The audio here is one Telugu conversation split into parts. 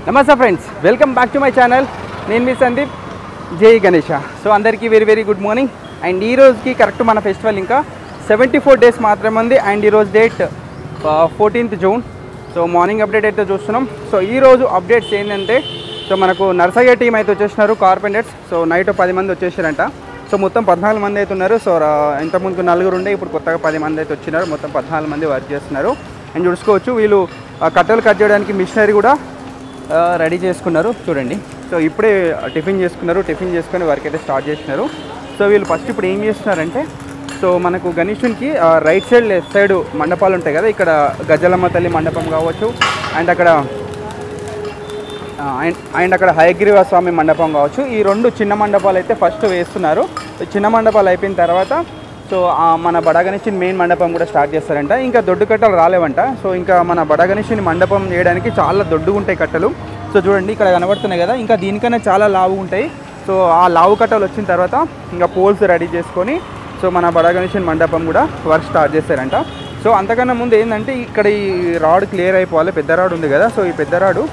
నమస్తే friends, welcome back to my channel. నేను మీ సందీప్, జై గణేష. సో అందరికీ very very good morning. And ఈ రోజుకి కరెక్ట్ మన ఫెస్టివల్ ఇంకా 74 డేస్ మాత్రమే ఉంది. అండ్ ఈరోజు date 14th June. So morning update అయితే చూస్తున్నాం. సో ఈరోజు అప్డేట్స్ ఏంటంటే, సో మనకు నర్సయ్య టీం అయితే వచ్చేసినారు, కార్పెంటర్స్. సో నైట్ 10 మంది వచ్చేసారంట. సో మొత్తం 14 మంది అయితే ఉన్నారు. సో ఇంతకుముందు 4 ఉండే, ఇప్పుడు కొత్తగా 10 మంది అయితే వచ్చినారు. మొత్తం 14 మంది వర్క్ చేస్తున్నారు. అండ్ చూసుకోవచ్చు, వీళ్ళు కట్టెలు కట్ చేయడానికి మిషనరీ కూడా రెడీ చేసుకున్నారు చూడండి. సో ఇప్పుడే టిఫిన్ చేసుకున్నారు, టిఫిన్ చేసుకొని వర్క్ అయితే స్టార్ట్ చేసినారు. సో వీళ్ళు ఫస్ట్ ఇప్పుడు ఏం చేస్తున్నారంటే, సో మనకు గణేశునికి రైట్ సైడ్ లెఫ్ట్ సైడ్ మండపాలు ఉంటాయి కదా, ఇక్కడ గజలమ్మ తల్లి మండపం కావచ్చు, అండ్ అక్కడ హయగ్రీవ స్వామి మండపం కావచ్చు. ఈ 2 చిన్న మండపాలు అయితే ఫస్ట్ వేస్తున్నారు. చిన్న మండపాలు అయిపోయిన తర్వాత సో మన బడా గణేశుని మెయిన్ మండపం కూడా స్టార్ట్ చేస్తారంట. ఇంకా దొడ్డు కట్టలు రాలేవంట. సో ఇంకా మన బడా గణేశుని మండపం చేయడానికి చాలా దొడ్డుగా ఉంటాయి కట్టలు. సో చూడండి, ఇక్కడ కనబడుతున్నాయి కదా, ఇంకా దీనికన్నా చాలా లావు ఉంటాయి. సో ఆ లావు కట్టలు వచ్చిన తర్వాత ఇంకా పోల్స్ రెడీ చేసుకొని సో మన బడా గణేశుని మండపం కూడా వర్క్ స్టార్ట్ చేస్తారంట. సో అంతకన్నా ముందు ఏంటంటే, ఇక్కడ ఈ రాడ్ క్లియర్ అయిపోవాలి. పెద్ద రాడ్ ఉంది కదా, సో ఈ పెద్ద రాడు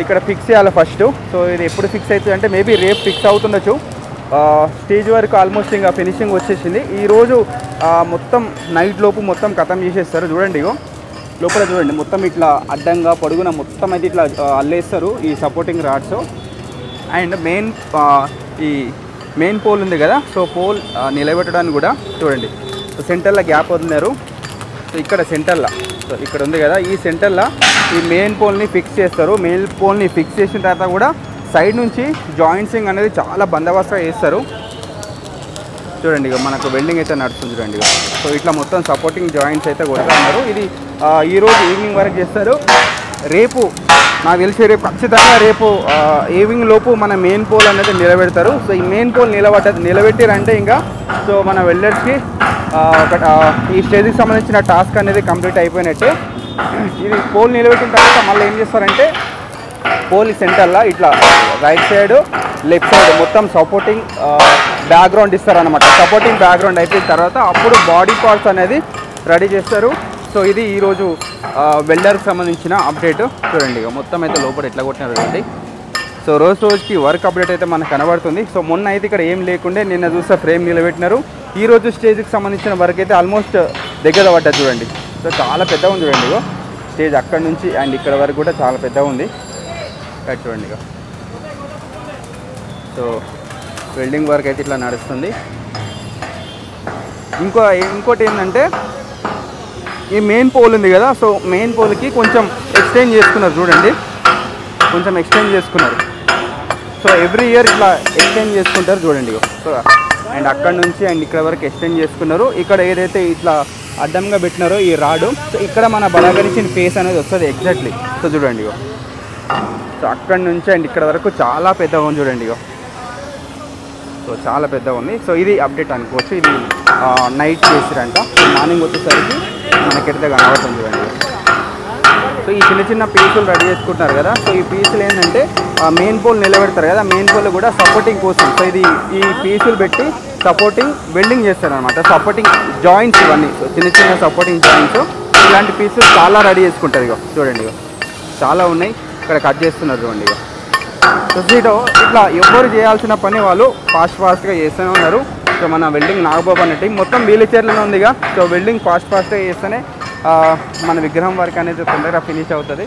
ఇక్కడ ఫిక్స్ చేయాలి ఫస్ట్. సో ఇది ఎప్పుడు ఫిక్స్ అవుతుంది అంటే, మేబీ రేపు ఫిక్స్ అవుతుండొచ్చు. స్టేజ్ వరకు ఆల్మోస్ట్ ఇంకా ఫినిషింగ్ వచ్చేసింది. ఈరోజు మొత్తం నైట్ లోపు మొత్తం ఖతం చేసేస్తారు. చూడండి, ఇగో లోపల చూడండి, మొత్తం ఇట్లా అడ్డంగా పొడుగున మొత్తం అయితే ఇట్లా అల్లేస్తారు ఈ సపోర్టింగ్ రాడ్స్. అండ్ ఈ మెయిన్ పోల్ ఉంది కదా, సో పోల్ నిలబెట్టడానికి కూడా చూడండి, సెంటర్లో గ్యాప్ వదిలినారు. సో ఇక్కడ సెంటర్లో, సో ఇక్కడ ఉంది కదా, ఈ సెంటర్లో ఈ మెయిన్ పోల్ని ఫిక్స్ చేస్తారు. మెయిన్ పోల్ని ఫిక్స్ చేసిన తర్వాత కూడా సైడ్ నుంచి జాయింట్సింగ్ అనేది చాలా బందోబస్తుగా చేస్తారు. చూడండి, ఇక మనకు వెల్డింగ్ అయితే నడుస్తుంది చూడండి. సో ఇట్లా మొత్తం సపోర్టింగ్ జాయింట్స్ అయితే కొడుతున్నారు. ఇది ఈరోజు ఈవినింగ్ వరకు చేస్తారు. రేపు నాకు తెలిసి రేపు ఖచ్చితంగా రేపు ఈవినింగ్ లోపు మన మెయిన్ పోల్ అనేది నిలబెడతారు. సో ఈ మెయిన్ పోల్ నిలబెట్టారంటే ఇంకా సో మన వెల్డర్స్కి ఈ స్టేజ్కి సంబంధించిన టాస్క్ అనేది కంప్లీట్ అయిపోయినట్టే. ఇది పోల్ నిలబెట్టిన తర్వాత మళ్ళీ ఏం చేస్తారంటే, పోల్ సెంటర్లో ఇట్లా రైట్ సైడ్ లెఫ్ట్ సైడ్ మొత్తం సపోర్టింగ్ బ్యాక్గ్రౌండ్ ఇస్తారనమాట. సపోర్టింగ్ బ్యాక్గ్రౌండ్ అయిపోయిన తర్వాత అప్పుడు బాడీ పార్ట్స్ అనేది రెడీ చేస్తారు. సో ఇది ఈరోజు వెల్డర్కి సంబంధించిన అప్డేట్. చూడండి, ఇక మొత్తం అయితే లోపల ఎట్లా కొట్టినారు చూడండి. సో రోజుకి వర్క్ అప్డేట్ అయితే మనకు కనబడుతుంది. సో మొన్న అయితే ఇక్కడ ఏం లేకుండే, నిన్న చూస్తే ఫ్రేమ్ నిలబెట్టినారు. ఈరోజు స్టేజ్కి సంబంధించిన వర్క్ అయితే ఆల్మోస్ట్ దగ్గర పడ్డది చూడండి. సో చాలా పెద్దగా ఉంది చూడండి, ఇగో స్టేజ్ అక్కడ నుంచి అండ్ ఇక్కడ వరకు కూడా చాలా పెద్దగా ఉంది. చూడండి, ఇక సో వెల్డింగ్ వర్క్ అయితే ఇట్లా నడుస్తుంది. ఇంకోటి ఏంటంటే, ఈ మెయిన్ పోల్ ఉంది కదా, సో మెయిన్ పోల్కి కొంచెం ఎక్స్టెండ్ చేసుకున్నారు చూడండి, కొంచెం ఎక్స్టెండ్ చేసుకున్నారు. సో ఎవ్రీ ఇయర్ ఇట్లా ఎక్స్టెండ్ చేసుకుంటారు చూడండి. సో అండ్ అక్కడ నుంచి అండ్ ఇక్కడ వరకు ఎక్స్టెండ్ చేసుకున్నారు. ఇక్కడ ఏదైతే ఇట్లా అడ్డంగా పెట్టినారో ఈ రాడు, సో ఇక్కడ మన బడా గణేశుని ఫేస్ అనేది వస్తుంది ఎగ్జాక్ట్లీ. సో చూడండి, సో అక్కడ నుంచి అండ్ ఇక్కడ వరకు చాలా పెద్దగా ఉంది చూడండి. సో చాలా పెద్దగా ఉంది. సో ఇది అప్డేట్ అనుకోవచ్చు. ఇది నైట్ చేసిరంట. మార్నింగ్ వచ్చేసరికి మనకైతే కనబడుతుంది చూడండి. సో ఈ చిన్న చిన్న పీసులు రెడీ చేసుకుంటున్నారు కదా, సో ఈ పీసులు ఏంటంటే మెయిన్ పోల్ నిలబెడతారు కదా, మెయిన్ పోల్ కూడా సపోర్టింగ్ కోసం. సో ఇది ఈ పీసులు పెట్టి సపోర్టింగ్ వెల్డింగ్ చేస్తారనమాట. సపోర్టింగ్ జాయింట్స్ ఇవన్నీ, సో చిన్న చిన్న సపోర్టింగ్ జాయింట్స్, ఇలాంటి పీసులు చాలా రెడీ చేసుకుంటారు. చూడండి, చాలా ఉన్నాయి. ఇక్కడ కట్ చేస్తున్నారు చూడండి. సో ఇట్లా ఎవరు చేయాల్సిన పని వాళ్ళు ఫాస్ట్గా చేస్తూనే ఉన్నారు. సో మన వెల్డింగ్ నాగబాబు అనే టీం మొత్తం వీల్ చైర్లోనే ఉంది. సో వెల్డింగ్ ఫాస్ట్గా చేస్తేనే మన విగ్రహం వర్క్ అనేది తొందరగా ఫినిష్ అవుతుంది.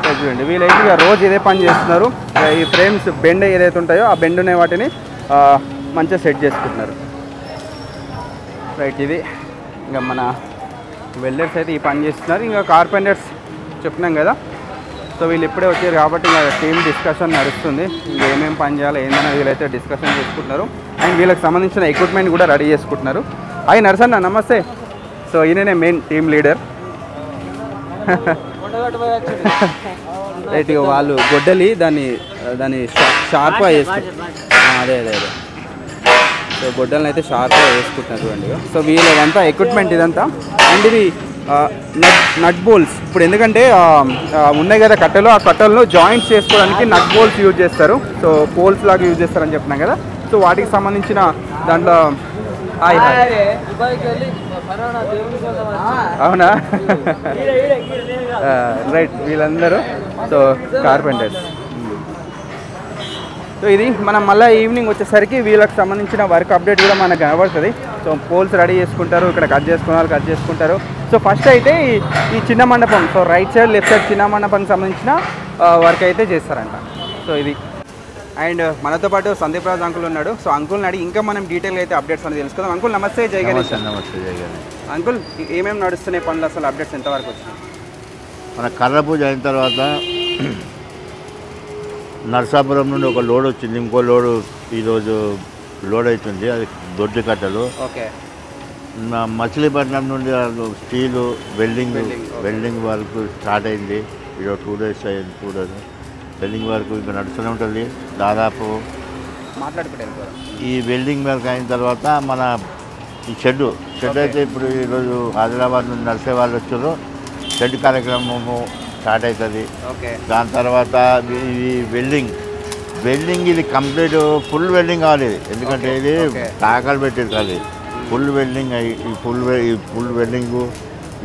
సో చూడండి, వీళ్ళైతే ఇక రోజు ఇదే పని చేస్తున్నారు. ఈ ఫ్రేమ్స్ బెండ్ ఏదైతే ఉంటాయో ఆ బెండ్ అనే వాటిని మంచిగా సెట్ చేసుకుంటున్నారు. రైట్, ఇది ఇంకా మన వెల్డర్స్ అయితే ఈ పని చేస్తున్నారు. ఇంకా కార్పెంటర్స్ చెప్పినాం కదా, సో వీళ్ళు ఇప్పుడే వచ్చారు కాబట్టి ఇంకా టీమ్ డిస్కషన్ నడుస్తుంది. ఇంకా ఏమేమి పని చేయాలో ఏందన్నా వీళ్ళైతే డిస్కషన్ చేసుకుంటున్నారు. అండ్ వీళ్ళకి సంబంధించిన ఎక్విప్మెంట్ కూడా రెడీ చేసుకుంటున్నారు. హాయ్ నరసన్న, నమస్తే. సో ఈయననే మెయిన్ టీమ్ లీడర్. రైట్, వాళ్ళు గొడ్డలి దాన్ని షార్ప్గా వేసుకుంటారు. అదే సో గొడ్డలను అయితే షార్ప్గా వేసుకుంటున్నారు చూడండి. సో వీళ్ళదంతా ఎక్విప్మెంట్ ఇదంతా. అండ్ ఇది నట్ బోల్స్. ఇప్పుడు ఎందుకంటే ఉన్నాయి కదా కట్టెలు, ఆ కట్టెలను జాయింట్స్ చేసుకోవడానికి నట్ బోల్స్ యూజ్ చేస్తారు. సో పోల్స్ లాగా యూజ్ చేస్తారని చెప్పినాం కదా, సో వాటికి సంబంధించిన దాంట్లో అవునా రైట్, వీళ్ళందరూ సో కార్పెంటర్స్ సో ఇది మనం మళ్ళీ ఈవినింగ్ వచ్చేసరికి వీళ్ళకి సంబంధించిన వర్క్ అప్డేట్ కూడా మనకు కనబడుతుంది. సో పోల్స్ రెడీ చేసుకుంటారు, ఇక్కడ కట్ చేసుకుంటారు. సో ఫస్ట్ అయితే ఈ చిన్న మండపం, so right side left side చిన్న మండపానికి సంబంధించిన వర్క్ అయితే చేస్తారంట. సో ఇది అండ్ మనతో పాటు సందీప్ రాజు అంకుల్ ఉన్నాడు. సో అంకుల్ని అడిగి ఇంకా మనం డీటెయిల్గా అయితే అప్డేట్స్ అనేది తెలుసుకుందాం. అంకుల్ నమస్తే, జై గణేష్. నమస్తే, జై గణేష్. అంకుల్ ఏమేమి నడుస్తున్నాయి పనులు, అసలు అప్డేట్స్ ఎంతవరకు వచ్చినాయి? మన కర్ర పూజ అయిన తర్వాత నర్సాపురం నుండి ఒక లోడ్ వచ్చింది, ఇంకో లోడు ఈరోజు లోడ్ అవుతుంది, అది దొడ్డి కట్టలు. ఓకే. మచిలీపట్నం నుండి స్టీలు వెల్డింగ్ వర్క్ స్టార్ట్ అయింది. ఈరోజు 2 days అయింది. 2 days వెల్డింగ్ వర్క్ ఇంకా నడుస్తూనే ఉంటుంది. దాదాపు ఈ వెల్డింగ్ వర్క్ అయిన తర్వాత మన ఈ షెడ్ అయితే ఇప్పుడు ఈరోజు హైదరాబాద్ నుండి నడిసే వాళ్ళు వచ్చారు. షెడ్ కార్యక్రమము స్టార్ట్ అవుతుంది. దాని తర్వాత ఈ వెల్డింగ్ ఇది కంప్లీట్ ఫుల్ వెల్డింగ్ కావాలి, ఎందుకంటే ఇది టాకాలు పెట్టేది కాదు. ఫుల్ వెల్డింగ్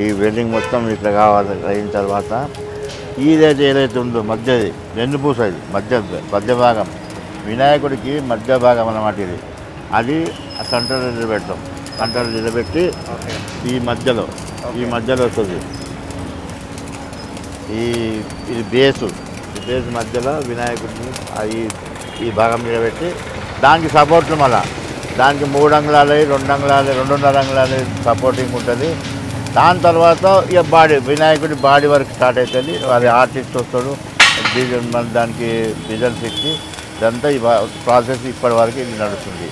ఈ వెల్డింగ్ మొత్తం ఇట్లా కావాలి. అయిన తర్వాత ఇదైతే ఏదైతే ఉందో మధ్యది వెన్నుపూస, ఇది మధ్య భాగం వినాయకుడికి మధ్య భాగం అన్నమాట. అది సెంటర్లో నిలబెడతాం. సెంటర్లో నిలబెట్టి ఈ మధ్యలో వస్తుంది. ఇది బేస్ మధ్యలో వినాయకుడిని ఈ భాగం నిలబెట్టి దానికి సపోర్ట్లు మళ్ళా దానికి 3 అంగుళాలు 2 అంగుళాలు 2.5 అంగుళాలు సపోర్టింగ్ ఉంటుంది. దాని తర్వాత ఇక వినాయకుడి బాడీ వర్క్ స్టార్ట్ అవుతుంది. అది ఆర్టిస్ట్ వస్తాడు, డిజైన్ మన దానికి డిజైన్స్ ఇచ్చి ఇదంతా ఈ ప్రాసెస్ ఇప్పటి వరకు ఇది నడుస్తుంది.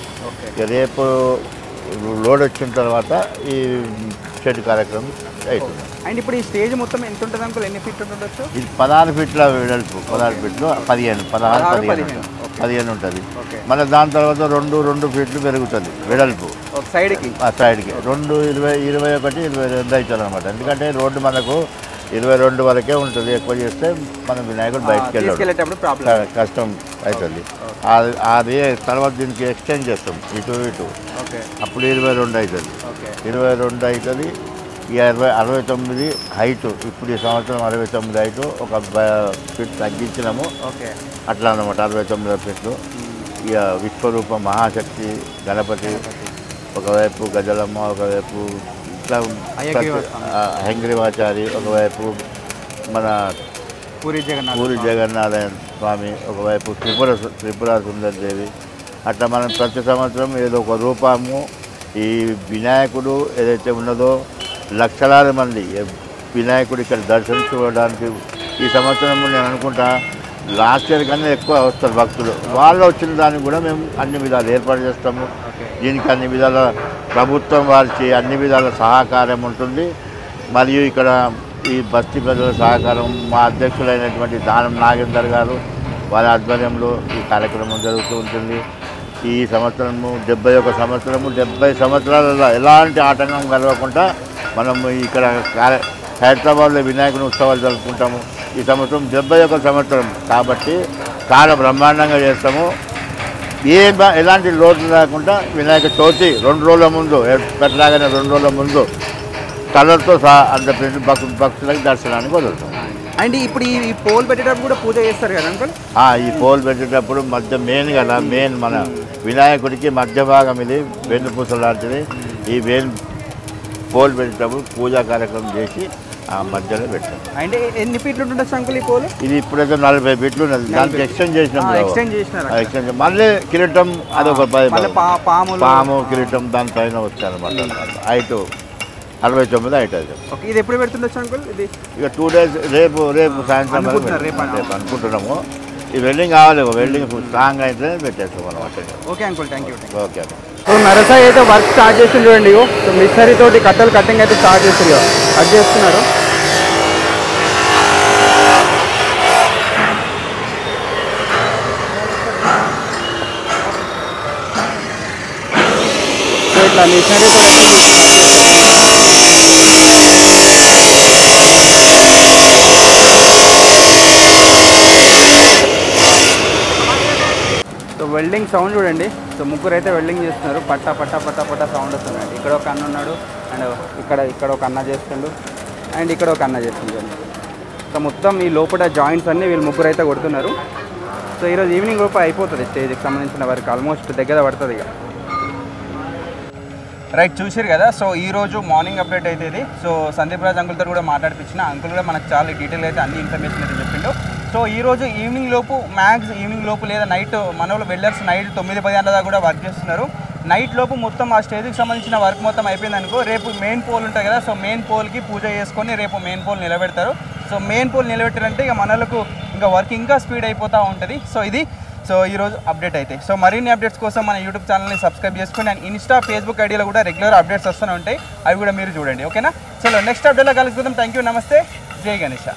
ఇక రేపు లోడ్ వచ్చిన తర్వాత ఈ షెడ్ కార్యక్రమం అవుతుంది. అండ్ ఇప్పుడు ఈ స్టేజ్ మొత్తం ఎంత ఉంటుంది అంకుల్, ఎన్ని ఫీట్ ఉండొచ్చు? ఇది 16 ఫీట్ల వెడల్పు, 16 ఫీట్లు 15 ఉంటుంది. మళ్ళీ దాని తర్వాత 2 ఫీట్లు పెరుగుతుంది వెడల్పు సైడ్కి 2 21 22 అవుతుంది అనమాట. ఎందుకంటే రోడ్డు మనకు 22 వరకే ఉంటుంది. ఎక్కువ చేస్తే మనం వినాయకుడు బయటకు వెళ్ళేటప్పుడు కష్టం అవుతుంది. అది తర్వాత దీనికి ఎక్స్టెండ్ చేస్తాం ఇటు అప్పుడు 22 అవుతుంది. 22 అవుతుంది. ఈ 69 హైటు, ఇప్పుడు ఈ సంవత్సరం 69 హైటు, ఒక ఫీట్ తగ్గించినాము. అట్లా అన్నమాట 69 ఫీట్లు. ఇక విశ్వరూపం మహాశక్తి గణపతి ఒకవైపు, గజలమ్మ ఒకవైపు, ఇట్లా హంగ్రీవాచారి ఒకవైపు, మన పూరి జగన్నాథ స్వామి ఒకవైపు, త్రిపుర సుందరదేవి. అట్లా మనం ప్రతి సంవత్సరం ఏదో ఒక రూపము ఈ వినాయకుడు ఏదైతే ఉన్నదో లక్షలాది మంది వినాయకుడు ఇక్కడ దర్శించుకోవడానికి ఈ సంవత్సరం నేను అనుకుంటా లాస్ట్ ఇయర్ కన్నా ఎక్కువ వస్తారు భక్తులు. వాళ్ళు వచ్చిన దానికి కూడా మేము అన్ని విధాలు ఏర్పాటు చేస్తాము. దీనికి అన్ని విధాల ప్రభుత్వం వారికి అన్ని విధాల సహకారం ఉంటుంది. మరియు ఇక్కడ ఈ బస్తీ ప్రజల సహకారం, మా అధ్యక్షులైనటువంటి దానం నాగేందర్ గారు వారి ఆధ్వర్యంలో ఈ కార్యక్రమం జరుగుతూ ఉంటుంది. ఈ సంవత్సరము 71 సంవత్సరము, 70 సంవత్సరాలలో ఎలాంటి ఆటంకం కలగకుండా మనము ఇక్కడ హైదరాబాద్లో వినాయకుని ఉత్సవాలు జరుపుకుంటాము. ఈ సంవత్సరం 71 సంవత్సరం కాబట్టి చాలా బ్రహ్మాండంగా చేస్తాము. ఎలాంటి లోటు లేకుండా వినాయక చవితి 2 రోజుల ముందు పెట్టలాగానే 2 రోజుల ముందు కలర్తో సహా అంత భక్తులకి దర్శనానికి వదులుతాం. అండ్ ఇప్పుడు ఈ పోల్ పెట్టేటప్పుడు కూడా పూజ చేస్తారు కదా అంకుల్? ఈ పోల్ పెట్టేటప్పుడు మెయిన్ కదా, మన వినాయకుడికి మధ్య భాగం ఇది వెన్నుపూస లాంటిది. ఈ పోల్ పెట్టేటప్పుడు పూజా కార్యక్రమం చేసి ఆ మధ్యలో పెట్టాం. అంటే ఎన్ని ఫీట్లు ఉంటుండొచ్చు అంకుల్ ఈ పోల్? ఇది ఇప్పుడైతే 40 ఫీట్లు ఉన్నది. దానికి ఎక్స్టెండ్ చేసినాం. మళ్ళీ కిరీటం అదొక పాము కిరీటం దానిపైన వచ్చారనమాట. హైట్ 69 హైట్ అది. ఇది ఎప్పుడు పెడుతుండొచ్చు అంకుల్? ఇది ఇక 2 days రేపు సాయంత్రం రేపు అనుకుంటున్నాము. ఈ వెల్డింగ్ కావాలి, వెల్డింగ్ స్ట్రాంగ్ అయితే పెట్టేస్తాం అనమాట. Okay uncle, thank you. Okay. So Narasai అయితే వర్క్ స్టార్ట్ చేసి చూడండి. సో మిక్సరీ తోటి కటింగ్ అయితే స్టార్ట్ చేస్తారు, కట్ చేస్తున్నారు. సో ఇట్లా మిషనరీ వెల్డింగ్ సౌండ్ చూడండి. సో ముగ్గురు అయితే వెల్డింగ్ చేస్తున్నారు. పట్ట పట్ట పట్ట పట్ట సౌండ్ వస్తుందండి. ఇక్కడ ఒక అన్న ఉన్నాడు, అండ్ ఇక్కడ ఒక అన్న చేస్తుండు, అండ్ ఇక్కడ ఒక అన్న చేస్తుండు. సో మొత్తం ఈ లోపల జాయింట్స్ అన్నీ వీళ్ళు ముగ్గురు అయితే కొడుతున్నారు. సో ఈరోజు ఈవినింగ్ లోపు అయిపోతుంది స్టేజ్కి సంబంధించిన వర్క్ ఆల్మోస్ట్ దగ్గర పడుతుంది ఇక. రైట్, చూసారు కదా. సో ఈరోజు మార్నింగ్ అప్డేట్ అయితే ఇది. సో సందీప్ రాజ్ అంకుల్తో కూడా మాట్లాడిపించిన, అంకుల్ కూడా మనకు చాలా డీటెయిల్ అయితే అన్ని ఇన్ఫర్మేషన్ అయితే చెప్పిండు. సో ఈరోజు ఈవినింగ్ లోపు మ్యాక్స్ ఈవినింగ్ లోపు లేదా నైట్ మన వాళ్ళు వెల్డర్స్ నైట్ 9-10 గంటల దాకా కూడా వర్క్ చేస్తున్నారు. నైట్ లోపు మొత్తం ఆ స్టేజ్కి సంబంధించిన వర్క్ మొత్తం అయిపోయింది అనుకో, రేపు మెయిన్ పోల్ ఉంటుంది కదా, సో మెయిన్ పోల్కి పూజ చేసుకొని రేపు మెయిన్ పోల్ నిలబెడతారు. సో మెయిన్ పోల్ నిలబెట్టారంటే ఇక మనలకు ఇంకా వర్క్ ఇంకా స్పీడ్ అయిపోతూ ఉంటుంది. సో ఇది సో ఈరోజు అప్డేట్ అయితే. సో మరిన్ని అప్డేట్స్ కోసం మన యూట్యూబ్ ఛానల్ని సబ్స్క్రైబ్ చేసుకుని అండ్ ఇన్స్టా ఫేస్బుక్ ఐడియాలో కూడా రెగ్యులర్ అప్డేట్స్ వస్తూనే ఉంటాయి, అవి కూడా మీరు చూడండి. ఓకేనా? సో నెక్స్ట్ అప్డేట్లో కలుసుకుందాం. థ్యాంక్ యూ, నమస్తే, జై గణేష.